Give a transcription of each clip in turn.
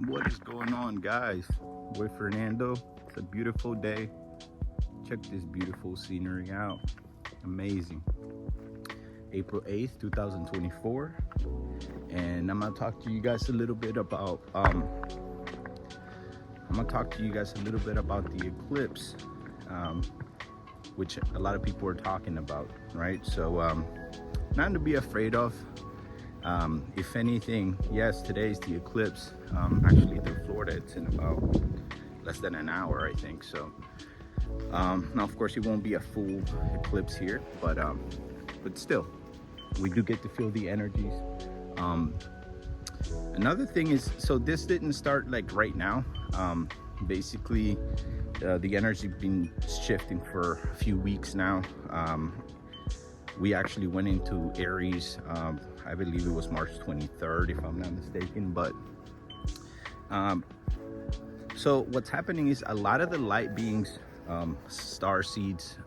What is going on, guys? Boy Fernando. It's a beautiful day. Check this beautiful scenery out. Amazing. April 8th, 2024. And I'm gonna talk to you guys a little bit about the eclipse, which a lot of people are talking about, right? So nothing to be afraid of. If anything, yes, today's the eclipse. Actually, through Florida, it's in about less than an hour, I think. So now, of course, it won't be a full eclipse here, but still, we do get to feel the energies. Another thing is, so this didn't start like right now. Basically, the energy been shifting for a few weeks now. We actually went into Aries. I believe it was March 23rd, if I'm not mistaken. But so what's happening is a lot of the light beings, star seeds,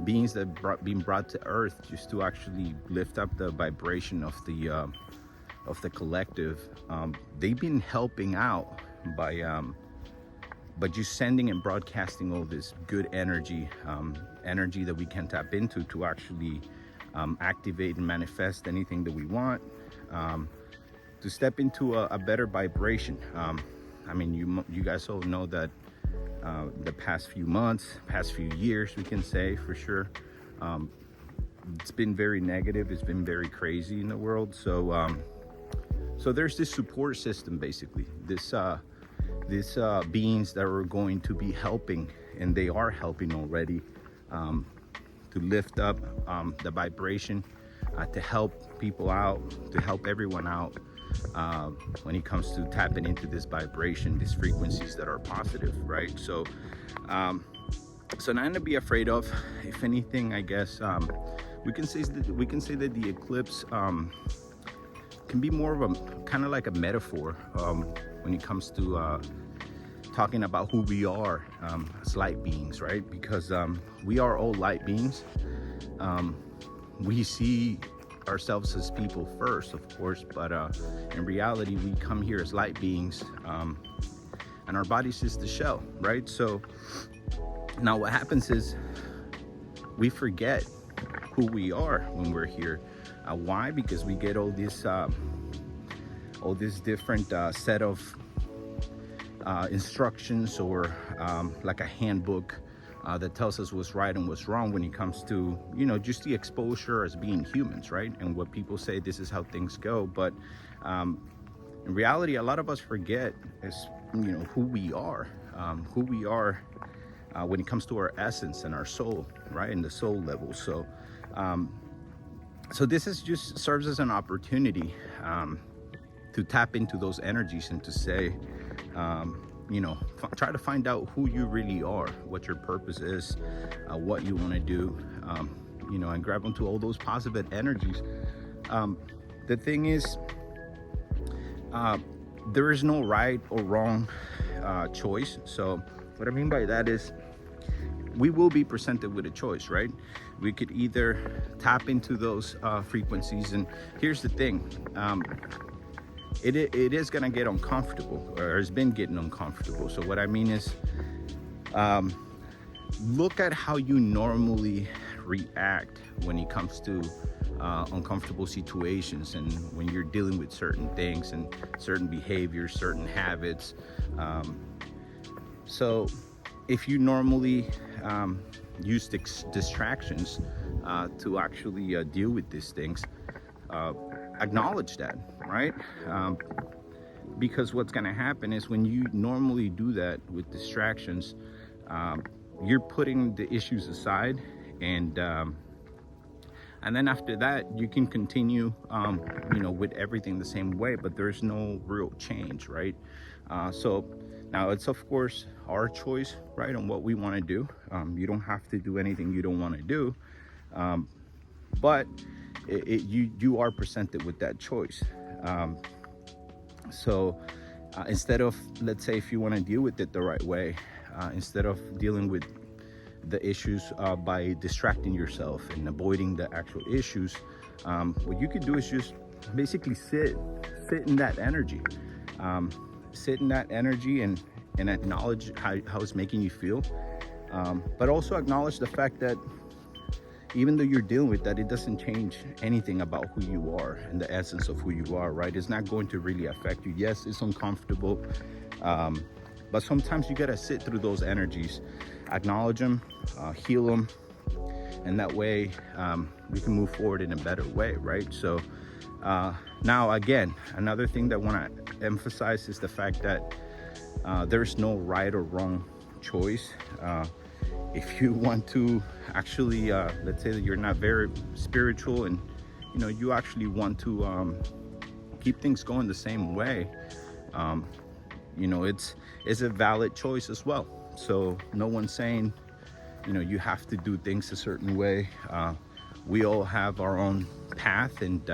beings that being brought to Earth just to actually lift up the vibration of the collective. They've been helping out by just sending and broadcasting all this good energy, energy that we can tap into to actually activate and manifest anything that we want, to step into a better vibration. I mean, you guys all know that the past few months, past few years, we can say for sure, it's been very negative. It's been very crazy in the world. So so there's this support system, basically, this beings that are going to be helping, and they are helping already, to lift up the vibration, to help people out, to help everyone out when it comes to tapping into this vibration, these frequencies that are positive, right? So so nothing to be afraid of. If anything, I guess we can say that the eclipse can be more of a kind of like a metaphor when it comes to talking about who we are as light beings, right? Because we are all light beings. We see ourselves as people first, of course, but in reality, we come here as light beings, and our body's just the shell, right? So now what happens is we forget who we are when we're here. Why? Because we get all this different set of instructions, or like a handbook that tells us what's right and what's wrong when it comes to, you know, just the exposure as being humans, right? And what people say, this is how things go. But in reality, a lot of us forget, is, you know, who we are when it comes to our essence and our soul, right? And the soul level. So so this is just serves as an opportunity to tap into those energies and to say, you know, try to find out who you really are, what your purpose is, what you want to do, you know, and grab onto all those positive energies. The thing is, there is no right or wrong choice. So what I mean by that is, we will be presented with a choice, right? We could either tap into those frequencies, and here's the thing, it is gonna get uncomfortable, or has been getting uncomfortable. So what I mean is, look at how you normally react when it comes to uncomfortable situations, and when you're dealing with certain things and certain behaviors, certain habits. So if you normally use distractions to actually deal with these things, acknowledge that, right? Because what's going to happen is, when you normally do that with distractions, you're putting the issues aside, and then after that, you can continue, you know, with everything the same way, but there's no real change, right? So now it's, of course, our choice, right, on what we want to do. You don't have to do anything you don't want to do, but you are presented with that choice. So instead of, let's say, if you want to deal with it the right way, instead of dealing with the issues by distracting yourself and avoiding the actual issues, what you could do is just basically sit in that energy. sit in that energy and acknowledge how it's making you feel, but also acknowledge the fact that even though you're dealing with that, it doesn't change anything about who you are and the essence of who you are, right? It's not going to really affect you. Yes, it's uncomfortable, but sometimes you gotta sit through those energies, acknowledge them, heal them, and that way we can move forward in a better way, right? So now again, another thing that I want to emphasize is the fact that there's no right or wrong choice. If you want to actually, let's say that you're not very spiritual and you actually want to keep things going the same way, it's a valid choice as well. So no one's saying you have to do things a certain way. We all have our own path, and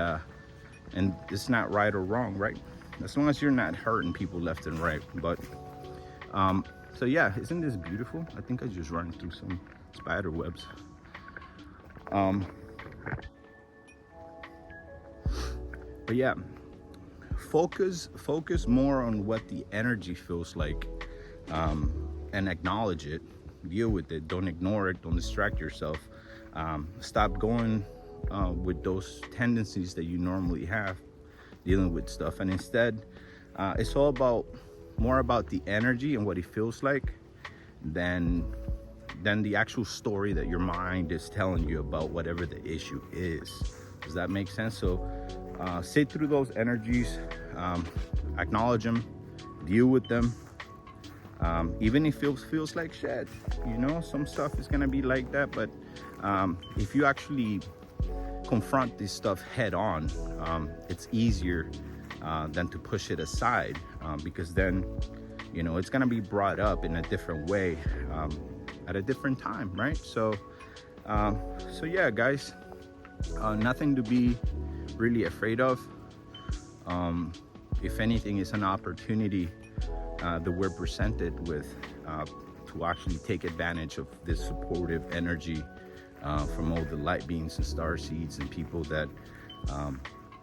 it's not right or wrong, right? As long as you're not hurting people left and right. But so yeah, isn't this beautiful? I think I just ran through some spider webs. But yeah, focus more on what the energy feels like, and acknowledge it, deal with it. Don't ignore it, don't distract yourself. Stop going with those tendencies that you normally have dealing with stuff, and instead it's all more about the energy and what it feels like than the actual story that your mind is telling you about whatever the issue is. Does that make sense? So sit through those energies, acknowledge them, deal with them, even if it feels like shit. Some stuff is gonna be like that, but if you actually confront this stuff head on, it's easier than to push it aside, because then it's gonna be brought up in a different way, at a different time, right? So yeah, guys, nothing to be really afraid of. If anything, it's an opportunity that we're presented with to actually take advantage of this supportive energy from all the light beings and star seeds and people that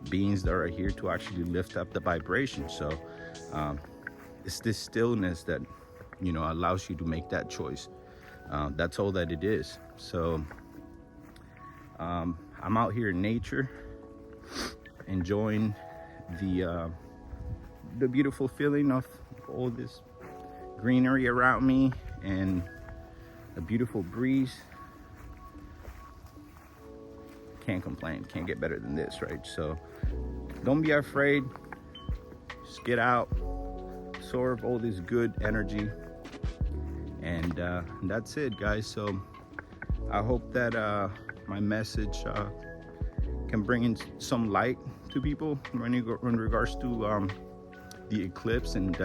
beings that are here to actually lift up the vibration. So it's this stillness that allows you to make that choice. That's all that it is. So I'm out here in nature, enjoying the beautiful feeling of all this greenery around me and a beautiful breeze. Can't complain, can't get better than this, right? So don't be afraid, just get out, absorb all this good energy, and that's it, guys. So I hope that my message can bring in some light to people in regards to the eclipse and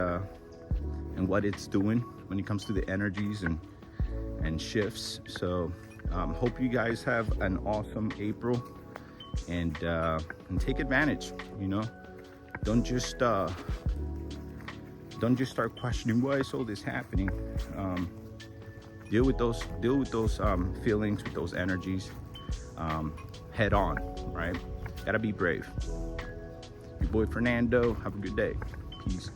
what it's doing when it comes to the energies and shifts. So hope you guys have an awesome April, and take advantage. Don't just start questioning why is all this happening. Deal with those feelings, with those energies, head on, right? Gotta be brave. Your boy Fernando, have a good day. Peace.